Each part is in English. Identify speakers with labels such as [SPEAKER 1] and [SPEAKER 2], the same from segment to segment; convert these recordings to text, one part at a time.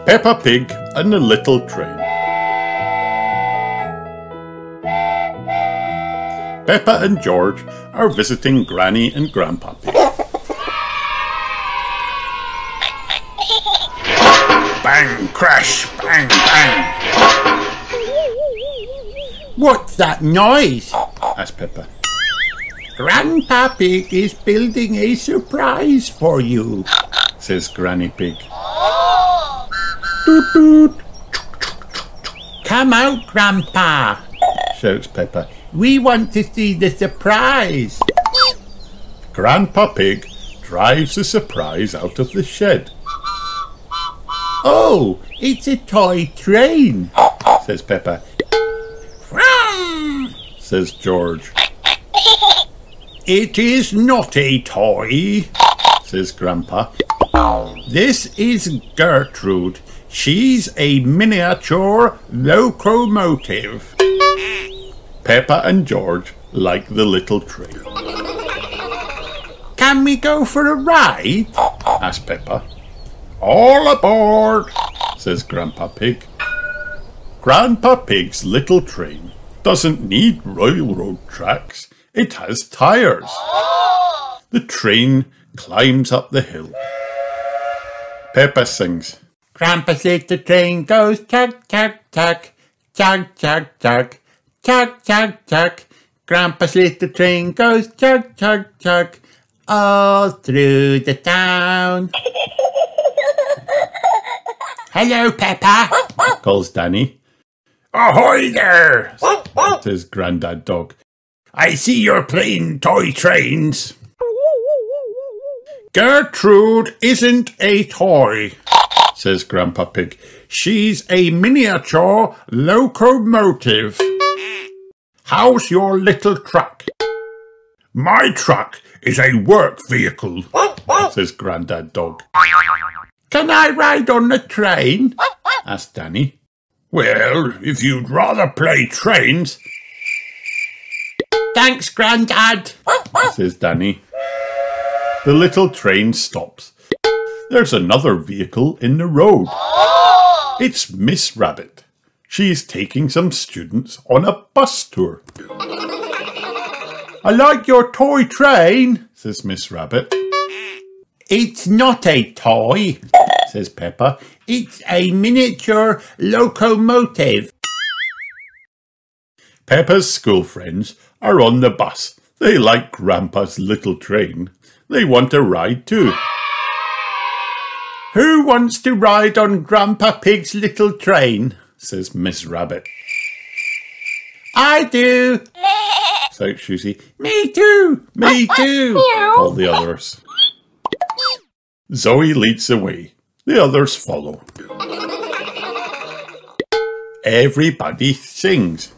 [SPEAKER 1] Peppa Pig and the Little Train. Peppa and George are visiting Granny and Grandpa Pig. Bang, crash, bang, bang.
[SPEAKER 2] What's that noise?
[SPEAKER 1] asked Peppa.
[SPEAKER 2] Grandpa Pig is building a surprise for you,
[SPEAKER 1] says Granny Pig.
[SPEAKER 2] Toot toot. Come out, Grandpa,
[SPEAKER 1] shouts Peppa.
[SPEAKER 2] We want to see the surprise.
[SPEAKER 1] Grandpa Pig drives the surprise out of the shed.
[SPEAKER 2] Oh, it's a toy train,
[SPEAKER 1] says Peppa.
[SPEAKER 2] Vroom,
[SPEAKER 1] says George.
[SPEAKER 2] It is not a toy,
[SPEAKER 1] says Grandpa.
[SPEAKER 2] This is Gertrude. She's a miniature locomotive.
[SPEAKER 1] Peppa and George like the little train.
[SPEAKER 2] Can we go for a ride?
[SPEAKER 1] asked Peppa. All aboard, says Grandpa Pig. Grandpa Pig's little train doesn't need railroad tracks. It has tires. The train climbs up the hill. Peppa sings.
[SPEAKER 2] Grandpa's little train goes chug, chug, chug, chug, chug, chug, chug, chug, chug. Grandpa's little train goes chug, chug, chug, all through the town. Hello, Peppa,
[SPEAKER 1] calls Danny. Ahoy there, says Grandad Dog. I see you're playing toy trains. Gertrude isn't a toy, says Grandpa Pig. She's a miniature locomotive. How's your little truck? My truck is a work vehicle, says Grandad Dog.
[SPEAKER 2] can I ride on the train?
[SPEAKER 1] asked Danny. Well, if you'd rather play trains,
[SPEAKER 2] Thanks, Grandad,
[SPEAKER 1] says Danny. The little train stops. There's another vehicle in the road. It's Miss Rabbit. She's taking some students on a bus tour.
[SPEAKER 2] I like your toy train.
[SPEAKER 1] says Miss Rabbit.
[SPEAKER 2] It's not a toy,
[SPEAKER 1] says Peppa.
[SPEAKER 2] it's a miniature locomotive.
[SPEAKER 1] Peppa's school friends are on the bus. They like Grandpa's little train. They want a ride too.
[SPEAKER 2] Who wants to ride on Grandpa Pig's little train?
[SPEAKER 1] says Miss Rabbit.
[SPEAKER 2] I do.
[SPEAKER 1] shouts Susie.
[SPEAKER 2] Me too. Me too.
[SPEAKER 1] All the others. Zoe leads the way. The others follow. Everybody sings.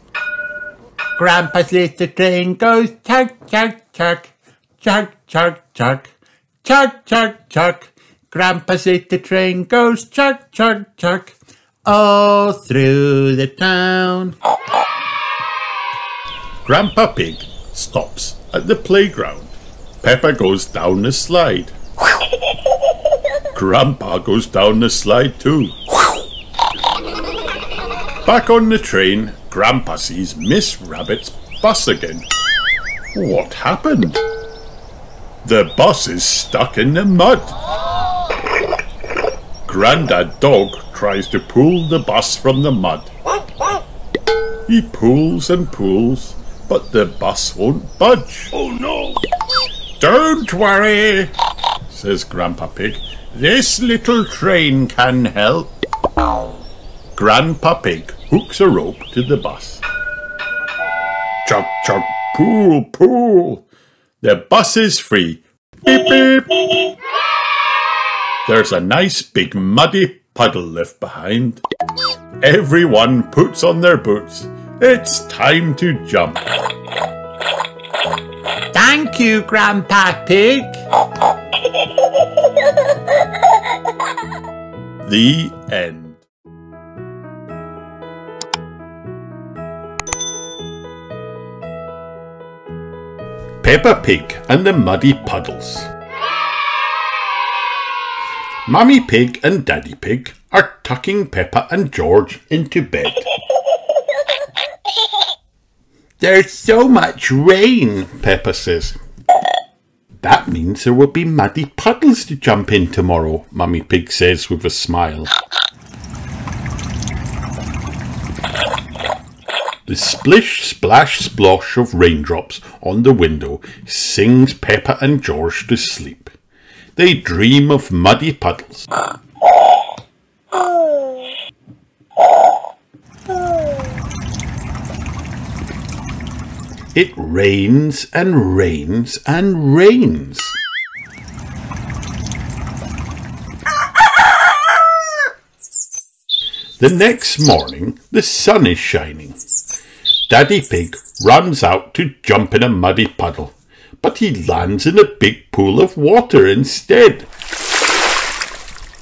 [SPEAKER 2] Grandpa's little train goes chug, chug, chug, chug, chug, chug, chug, chug, chug. Grandpa's little train goes chug, chug, chug, all through the town.
[SPEAKER 1] Grandpa Pig stops at the playground. Peppa goes down the slide. Grandpa goes down the slide too. Back on the train, Grandpa sees Miss Rabbit's bus again. What happened? The bus is stuck in the mud. Grandad Dog tries to pull the bus from the mud. He pulls and pulls, but the bus won't budge. Oh no! Don't worry, says Grandpa Pig. This little train can help. Grandpa Pig hooks a rope to the bus. Chug, chug, pull, pull. The bus is free. Beep, beep. There's a nice big muddy puddle left behind. Everyone puts on their boots. It's time to jump.
[SPEAKER 2] Thank you, Grandpa Pig.
[SPEAKER 1] The end. Peppa Pig and the Muddy Puddles. Mummy Pig and Daddy Pig are tucking Peppa and George into bed.
[SPEAKER 2] There's so much rain,
[SPEAKER 1] Peppa says. That means there will be muddy puddles to jump in tomorrow, Mummy Pig says with a smile. The splish, splash, splosh of raindrops on the window sings Peppa and George to sleep. They dream of muddy puddles. It rains and rains and rains. The next morning, the sun is shining. Daddy Pig runs out to jump in a muddy puddle, but he lands in a big pool of water instead.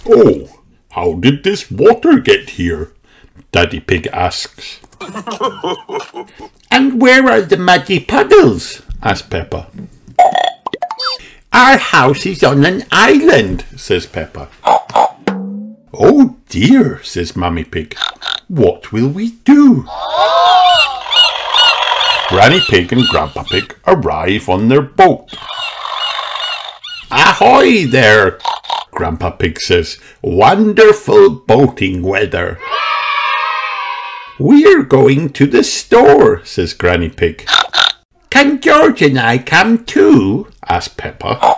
[SPEAKER 1] Oh, how did this water get here? Daddy Pig asks.
[SPEAKER 2] And where are the muddy puddles?
[SPEAKER 1] Asks Peppa.
[SPEAKER 2] Our house is on an island,
[SPEAKER 1] says Peppa. Oh dear, says Mummy Pig. What will we do? Granny Pig and Grandpa Pig arrive on their boat.
[SPEAKER 2] Ahoy there,
[SPEAKER 1] Grandpa Pig says. Wonderful boating weather.
[SPEAKER 2] We're going to the store,
[SPEAKER 1] says Granny Pig.
[SPEAKER 2] Can George and I come too?
[SPEAKER 1] asks Peppa.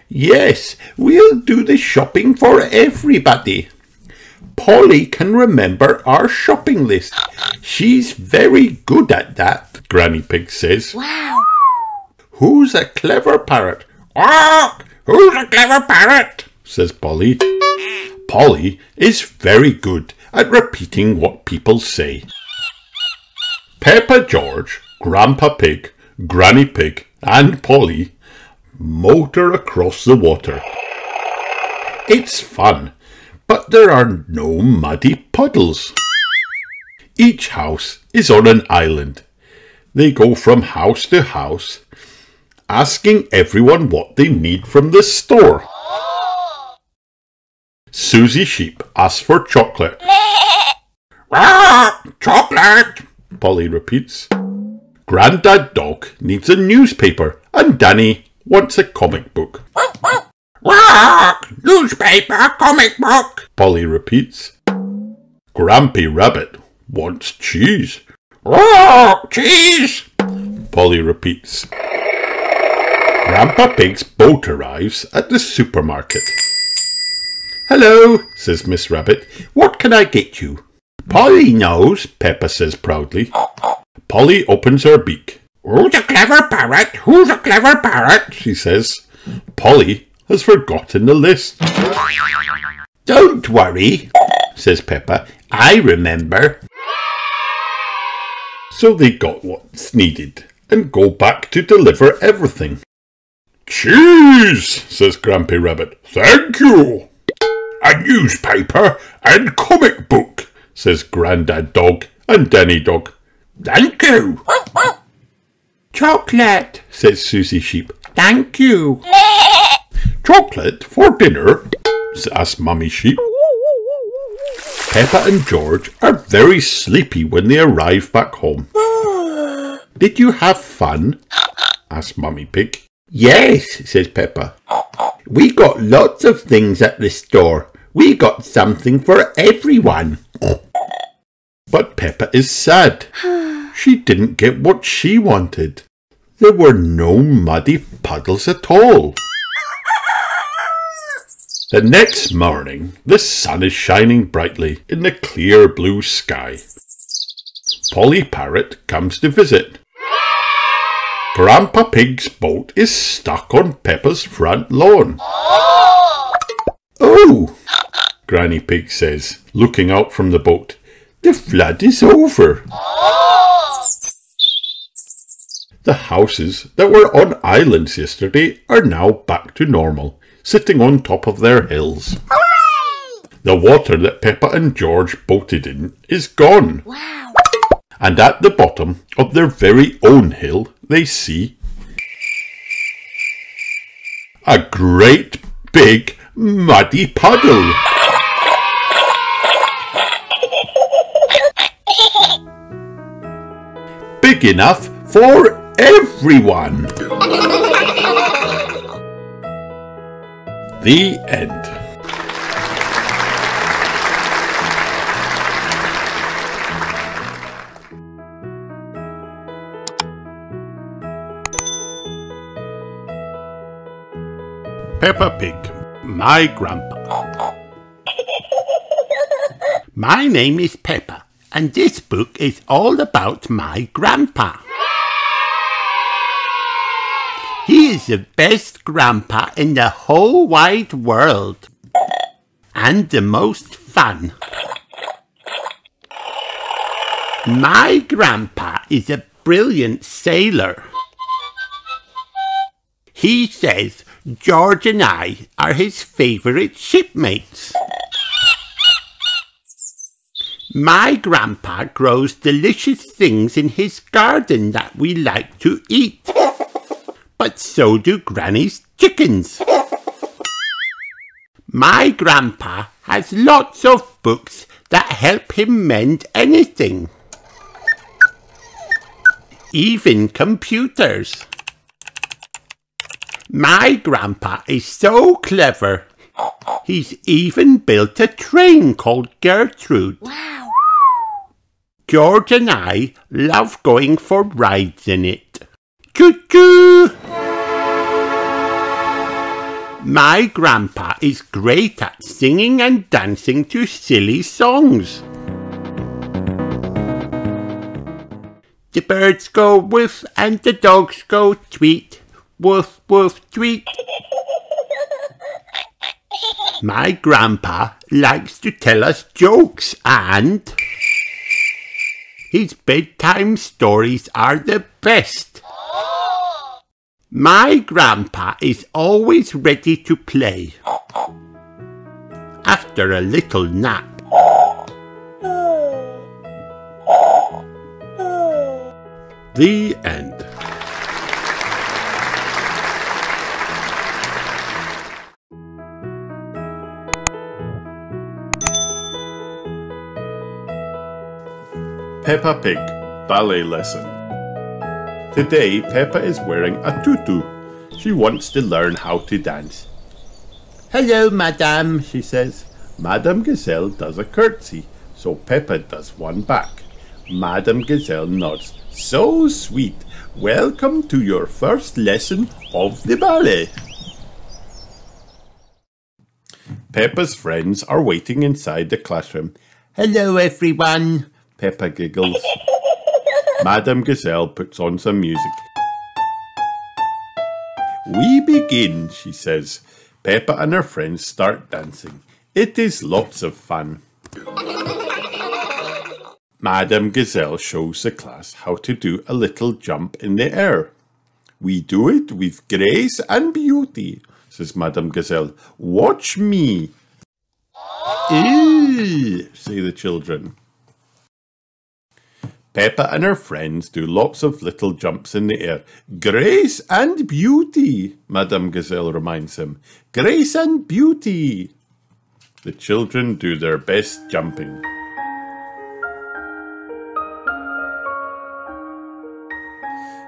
[SPEAKER 2] Yes, we'll do the shopping for everybody. Polly can remember our shopping list. She's very good at that,
[SPEAKER 1] Granny Pig says.
[SPEAKER 3] Wow.
[SPEAKER 2] Who's a clever parrot?
[SPEAKER 3] Ah, who's a clever parrot?
[SPEAKER 1] says Polly. Polly is very good at repeating what people say. Peppa, George, Grandpa Pig, Granny Pig and Polly motor across the water. It's fun, but there are no muddy puddles. Each house is on an island. They go from house to house, asking everyone what they need from the store. Susie Sheep asks for chocolate.
[SPEAKER 3] Ah, chocolate,
[SPEAKER 1] Polly repeats. Grandad Dog needs a newspaper and Danny wants a comic book.
[SPEAKER 3] ah, newspaper, comic book,
[SPEAKER 1] Polly repeats. Grampy Rabbit wants cheese.
[SPEAKER 3] ah, cheese,
[SPEAKER 1] Polly repeats. Grandpa Pig's boat arrives at the supermarket. Hello, says Miss Rabbit. What can I get you?
[SPEAKER 2] Polly knows,
[SPEAKER 1] Peppa says proudly. Polly opens her beak.
[SPEAKER 3] Who's a clever parrot? Who's a clever parrot?
[SPEAKER 1] She says. Polly has forgotten the list.
[SPEAKER 2] Don't worry,
[SPEAKER 1] says Peppa.
[SPEAKER 2] I remember.
[SPEAKER 1] So they got what's needed and go back to deliver everything. Cheese, says Grampy Rabbit. Thank you. A newspaper and comic book, says Grandad Dog and Danny Dog.
[SPEAKER 2] Thank you. Chocolate,
[SPEAKER 1] says Susie Sheep.
[SPEAKER 2] Thank you.
[SPEAKER 1] Chocolate for dinner, asks Mummy Sheep. Peppa and George are very sleepy when they arrive back home. Did you have fun? asks Mummy Pig.
[SPEAKER 2] Yes, says Peppa. We got lots of things at the store. We got something for everyone.
[SPEAKER 1] But Peppa is sad. She didn't get what she wanted. There were no muddy puddles at all. The next morning, the sun is shining brightly in the clear blue sky. Polly Parrot comes to visit. Grandpa Pig's boat is stuck on Peppa's front lawn.
[SPEAKER 2] Oh,
[SPEAKER 1] Granny Pig says, looking out from the boat. The flood is over. The houses that were on islands yesterday are now back to normal, sitting on top of their hills. The water that Peppa and George boated in is gone.
[SPEAKER 3] Wow.
[SPEAKER 1] And at the bottom of their very own hill, they see a great big muddy puddle. big enough for everyone. The end. Peppa Pig, my grandpa.
[SPEAKER 2] My name is Peppa, and this book is all about my grandpa. He is the best grandpa in the whole wide world, and the most fun. My grandpa is a brilliant sailor. He says George and I are his favourite shipmates. My grandpa grows delicious things in his garden that we like to eat. But so do Granny's chickens. My grandpa has lots of books that help him mend anything. Even computers. My grandpa is so clever. He's even built a train called Gertrude.
[SPEAKER 4] Wow!
[SPEAKER 2] George and I love going for rides in it. Choo-choo! My grandpa is great at singing and dancing to silly songs. The birds go woof and the dogs go tweet. Woof, woof, tweet. My grandpa likes to tell us jokes and his bedtime stories are the best. My grandpa is always ready to play after a little nap.
[SPEAKER 1] The end. Peppa Pig Ballet Lesson. Today Peppa is wearing a tutu. She wants to learn how to dance.
[SPEAKER 2] Hello, madame,
[SPEAKER 1] She says. Madame Gazelle does a curtsy, so Peppa does one back. Madame Gazelle nods. So sweet. Welcome to your first lesson of the ballet. Peppa's friends are waiting inside the classroom.
[SPEAKER 2] Hello, everyone.
[SPEAKER 1] Peppa giggles. Madame Gazelle puts on some music. We begin, she says. Peppa and her friends start dancing. It is lots of fun. Madame Gazelle shows the class how to do a little jump in the air. We do it with grace and beauty, says Madame Gazelle. Watch me. Ooh, say the children. Peppa and her friends do lots of little jumps in the air. Grace and beauty, Madame Gazelle reminds them. Grace and beauty. The children do their best jumping.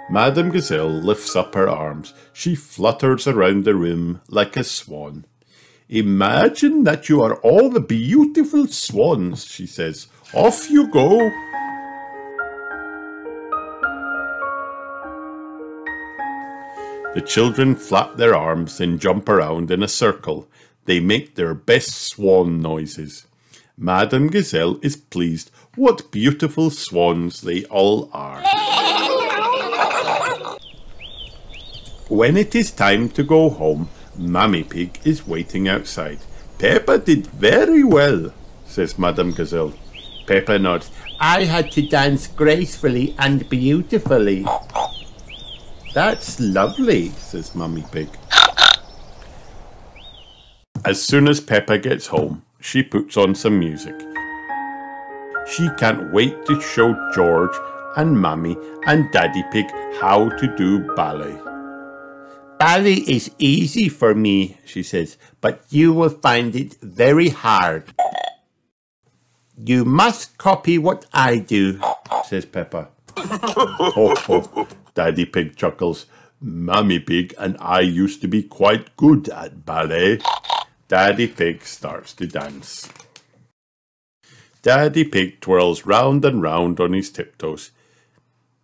[SPEAKER 1] Madame Gazelle lifts up her arms. She flutters around the room like a swan. Imagine that you are all the beautiful swans, she says. Off you go. The children flap their arms and jump around in a circle. They make their best swan noises. Madame Gazelle is pleased. What beautiful swans they all are. When it is time to go home, Mummy Pig is waiting outside. Peppa did very well, says Madame Gazelle. Peppa nods.
[SPEAKER 2] I had to dance gracefully and beautifully.
[SPEAKER 1] That's lovely, says Mummy Pig. As soon as Peppa gets home, she puts on some music. She can't wait to show George and Mummy and Daddy Pig how to do ballet.
[SPEAKER 2] Ballet is easy for me, she says, but you will find it very hard. You must copy what I do,
[SPEAKER 1] Says Peppa. Ho, ho. Daddy Pig chuckles. Mummy Pig and I used to be quite good at ballet. Daddy Pig starts to dance. Daddy Pig twirls round and round on his tiptoes.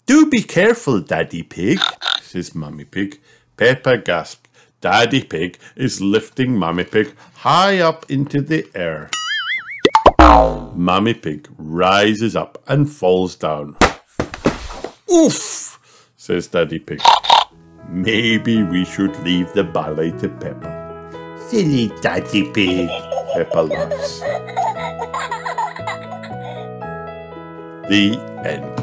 [SPEAKER 1] Do be careful, Daddy Pig, says Mummy Pig. Peppa gasps. Daddy Pig is lifting Mummy Pig high up into the air. Mummy Pig rises up and falls down. Oof, says Daddy Pig. Maybe we should leave the ballet to Peppa. Silly Daddy Pig, Peppa laughs. The end.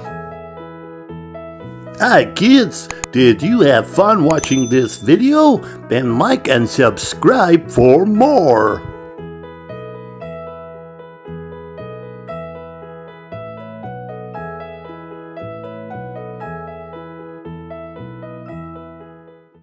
[SPEAKER 4] Hi kids, did you have fun watching this video? Then like and subscribe for more.